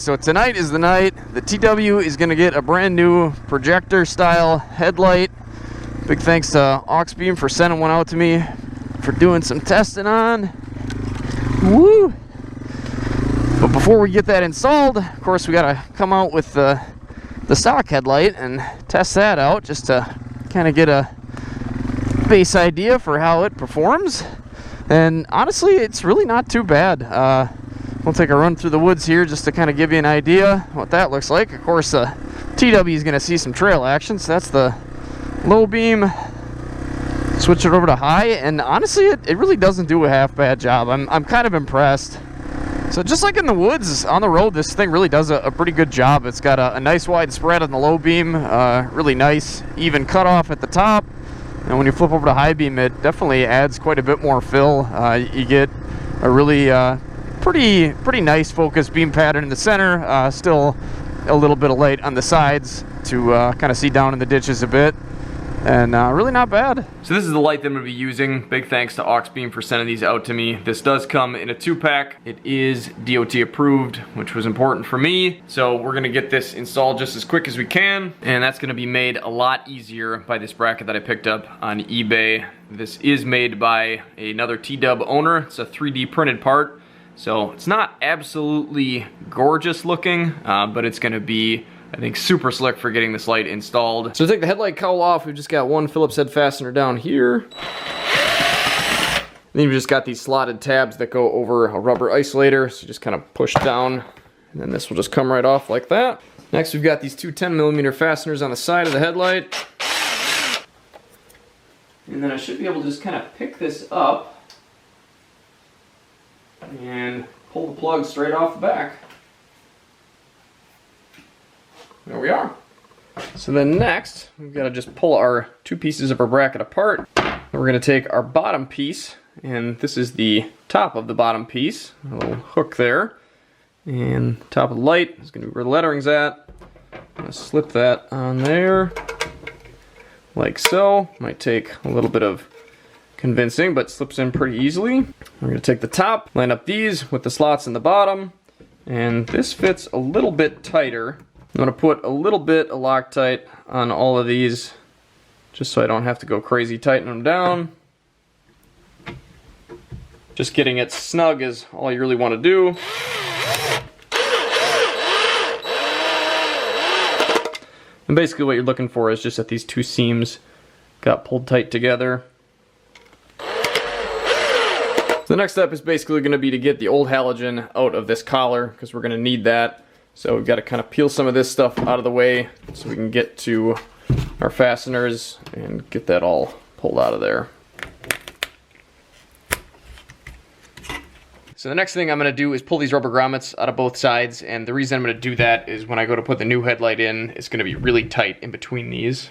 So tonight is the night the TW is going to get a brand new projector style headlight. Big thanks to Auxbeam for sending one out to me for doing some testing on. Woo! But before we get that installed, of course we got to come out with the stock headlight and test that out just to kind of get a base idea for how it performs. And honestly, it's really not too bad. We'll take a run through the woods here just to kind of give you an idea what that looks like. Of course, the TW is going to see some trail action, so that's the low beam. Switch it over to high, and honestly, it really doesn't do a half bad job. I'm kind of impressed. So just like in the woods, on the road, this thing really does a pretty good job. It's got a nice wide spread on the low beam, really nice even cutoff at the top. And when you flip over to high beam, it definitely adds quite a bit more fill. You get a really pretty nice focused beam pattern in the center, still a little bit of light on the sides to kind of see down in the ditches a bit, and really not bad. So this is the light that I'm going to be using. Big thanks to Auxbeam for sending these out to me. This does come in a 2-pack. It is DOT approved, which was important for me. So we're going to get this installed just as quick as we can, and that's going to be made a lot easier by this bracket that I picked up on eBay. This is made by another TW owner. It's a 3D printed part. So it's not absolutely gorgeous looking, but it's going to be, I think, super slick for getting this light installed. So to take the headlight cowl off, we've just got one Phillips head fastener down here. Then you've just got these slotted tabs that go over a rubber isolator, so you just kind of push down, and then this will just come right off like that. Next, we've got these two 10mm fasteners on the side of the headlight. And then I should be able to just kind of pick this up and pull the plug straight off the back. There we are. So then next, we've got to just pull our two pieces of our bracket apart. Then we're going to take our bottom piece, and this is the top of the bottom piece, a little hook there, and top of the light is going to be where the lettering's at. I'm going to slip that on there, like so. Might take a little bit of convincing, but slips in pretty easily. We're going to take the top, line up these with the slots in the bottom, and this fits a little bit tighter. I'm going to put a little bit of Loctite on all of these, just so I don't have to go crazy tightening them down. Just getting it snug is all you really want to do. And basically what you're looking for is just that these two seams got pulled tight together. The next step is basically going to be to get the old halogen out of this collar, because we're going to need that. So we've got to kind of peel some of this stuff out of the way so we can get to our fasteners and get that all pulled out of there. So the next thing I'm going to do is pull these rubber grommets out of both sides, and the reason I'm going to do that is when I go to put the new headlight in, it's going to be really tight in between these.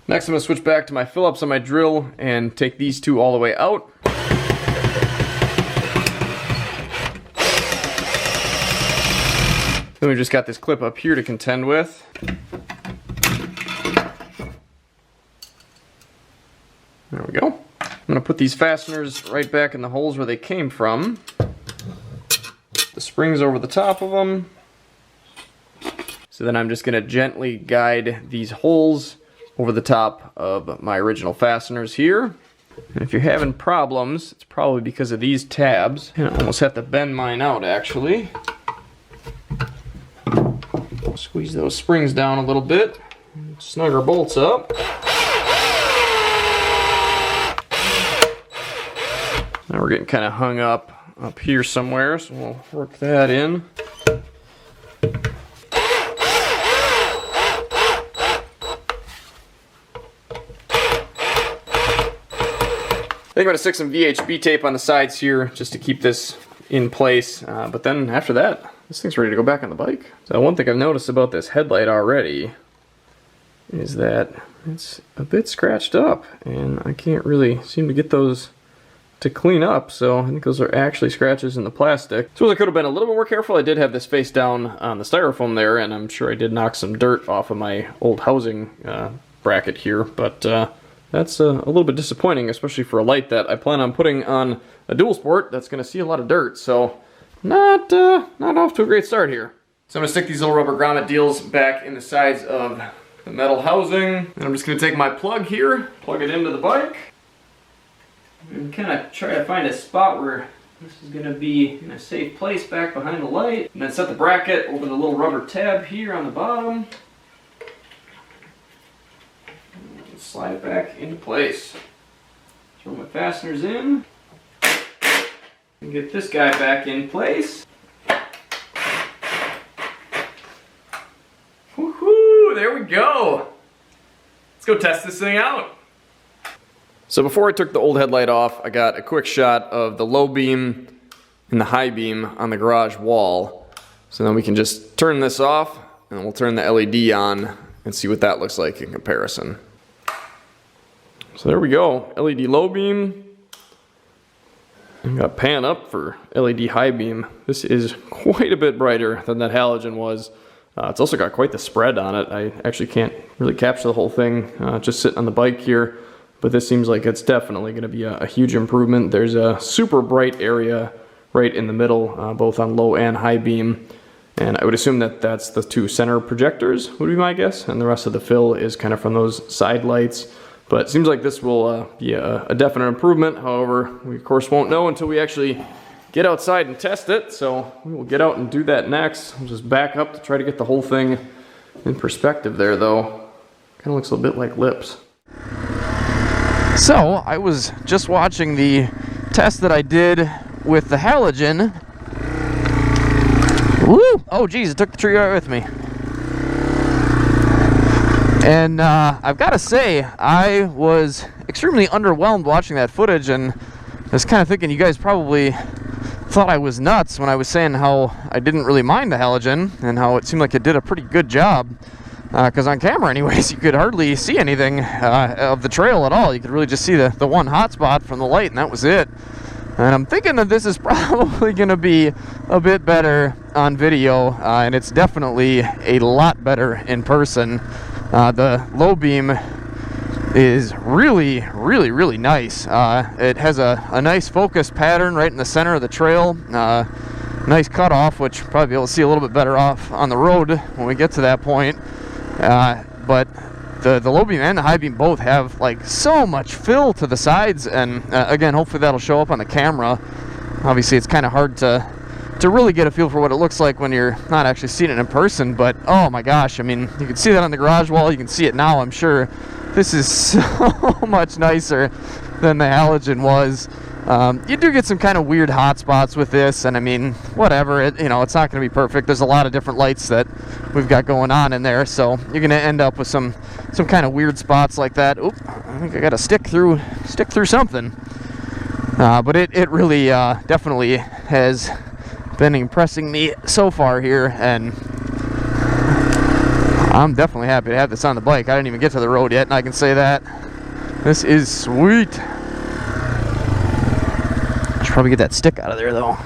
Next, I'm going to switch back to my Phillips on my drill and take these two all the way out. Then we've just got this clip up here to contend with. There we go. I'm going to put these fasteners right back in the holes where they came from. The springs over the top of them. So then I'm just going to gently guide these holes over the top of my original fasteners here. And if you're having problems, it's probably because of these tabs. And I almost have to bend mine out, actually. Squeeze those springs down a little bit. Snug our bolts up. Now we're getting kind of hung up here somewhere, so we'll work that in. I think I'm going to stick some VHB tape on the sides here just to keep this in place, but then after that, this thing's ready to go back on the bike. So one thing I've noticed about this headlight already is that it's a bit scratched up, and I can't really seem to get those to clean up, so I think those are actually scratches in the plastic. So I could have been a little bit more careful. I did have this face down on the styrofoam there, and I'm sure I did knock some dirt off of my old housing bracket here, but that's a little bit disappointing, especially for a light that I plan on putting on a dual sport that's going to see a lot of dirt. So not off to a great start here. So I'm going to stick these little rubber grommet deals back in the sides of the metal housing. And I'm just going to take my plug here, plug it into the bike, and kind of try to find a spot where this is going to be in a safe place back behind the light. And then set the bracket over the little rubber tab here on the bottom. And slide it back into place. Throw my fasteners in. And get this guy back in place. Woohoo! There we go! Let's go test this thing out. So before I took the old headlight off, I got a quick shot of the low beam and the high beam on the garage wall. So then we can just turn this off and we'll turn the LED on and see what that looks like in comparison. So there we go, LED low beam. And got pan up for LED high beam. This is quite a bit brighter than that halogen was. It's also got quite the spread on it. I actually can't really capture the whole thing just sitting on the bike here. But this seems like it's definitely going to be a huge improvement. There's a super bright area right in the middle, both on low and high beam. And I would assume that that's the two center projectors, would be my guess. And the rest of the fill is kind of from those side lights. But it seems like this will be a definite improvement. However, we of course won't know until we actually get outside and test it. So we will get out and do that next. I'll just back up to try to get the whole thing in perspective there though. Kind of looks a bit like lips. So, I was just watching the test that I did with the halogen. Woo! Oh geez, it took the tree right with me. And I've got to say, I was extremely underwhelmed watching that footage, and I was kind of thinking you guys probably thought I was nuts when I was saying how I didn't really mind the halogen, and how it seemed like it did a pretty good job. Because on camera anyways, you could hardly see anything of the trail at all. You could really just see the one hot spot from the light, and that was it. And I'm thinking that this is probably going to be a bit better on video, and it's definitely a lot better in person. The low beam is really, really, really nice. It has a nice focus pattern right in the center of the trail. Nice cutoff, which you'll probably be able to see a little bit better off on the road when we get to that point. But the low beam and the high beam both have like so much fill to the sides, and again, hopefully that'll show up on the camera. Obviously it's kind of hard to really get a feel for what it looks like when you're not actually seeing it in person, but oh my gosh, I mean, you can see that on the garage wall, you can see it now, I'm sure. This is so much nicer than the halogen was. You do get some kind of weird hot spots with this, and I mean, whatever, it's not going to be perfect. There's a lot of different lights that we've got going on in there, so you're going to end up with some kind of weird spots like that. Oop, I think I got to stick through something. But it really definitely has been impressing me so far here, and I'm definitely happy to have this on the bike. I didn't even get to the road yet, and I can say that. This is sweet. Should probably get that stick out of there though.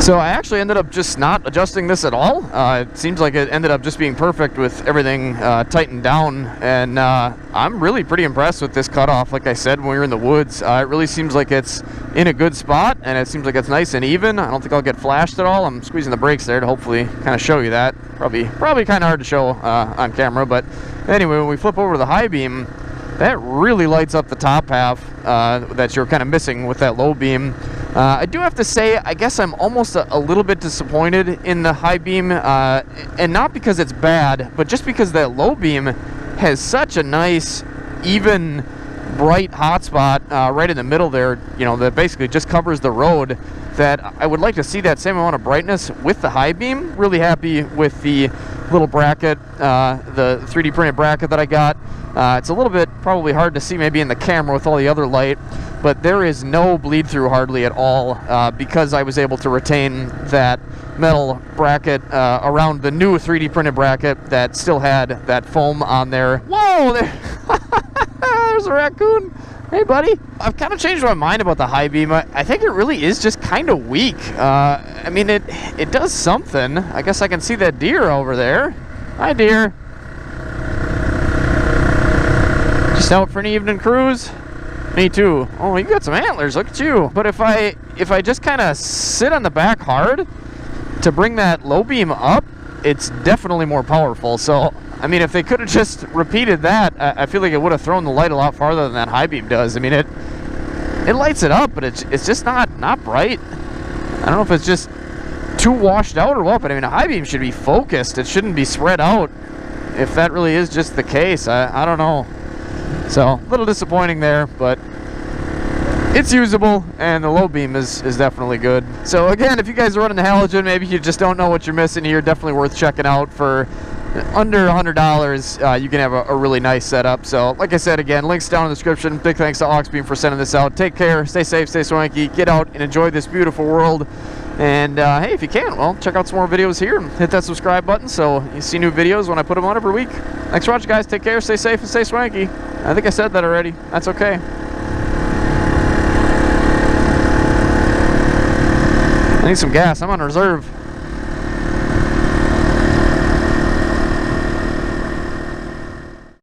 So I actually ended up just not adjusting this at all. It seems like it ended up just being perfect with everything tightened down, and I'm really pretty impressed with this cutoff. Like I said, when we were in the woods, it really seems like it's in a good spot, and it seems like it's nice and even. I don't think I'll get flashed at all. I'm squeezing the brakes there to hopefully kind of show you that. Probably kind of hard to show on camera, but anyway, when we flip over to the high beam, that really lights up the top half that you're kind of missing with that low beam. I do have to say, I guess I'm almost a little bit disappointed in the high beam, and not because it's bad, but just because that low beam has such a nice, even, bright hotspot right in the middle there, that basically just covers the road, that I would like to see that same amount of brightness with the high beam. Really happy with the little bracket, the 3D printed bracket that I got. It's a little bit probably hard to see maybe in the camera with all the other light, but there is no bleed through hardly at all because I was able to retain that metal bracket around the new 3D printed bracket that still had that foam on there. Whoa, there's a raccoon. Hey buddy. I've kind of changed my mind about the high beam. I think it really is just kind of weak. I mean, it does something. I guess I can see that deer over there. Hi deer. Just out for an evening cruise? Me too. Oh, you got some antlers, look at you. But if I just kind of sit on the back hard to bring that low beam up, it's definitely more powerful. So, I mean, if they could have just repeated that, I feel like it would have thrown the light a lot farther than that high beam does. I mean, it lights it up, but it's just not bright. I don't know if it's just too washed out or what, but I mean, a high beam should be focused. It shouldn't be spread out. If that really is just the case, I don't know. So, a little disappointing there, but it's usable, and the low beam is definitely good. So again, if you guys are running the halogen, maybe you just don't know what you're missing here, definitely worth checking out. For under $100, you can have a really nice setup. So like I said, again, links down in the description. Big thanks to Auxbeam for sending this out. Take care, stay safe, stay swanky, get out and enjoy this beautiful world. And hey, if you can, well, check out some more videos here. Hit that subscribe button so you see new videos when I put them out every week. Thanks for watching, guys. Take care, stay safe, and stay swanky. I think I said that already. That's okay. I need some gas. I'm on reserve.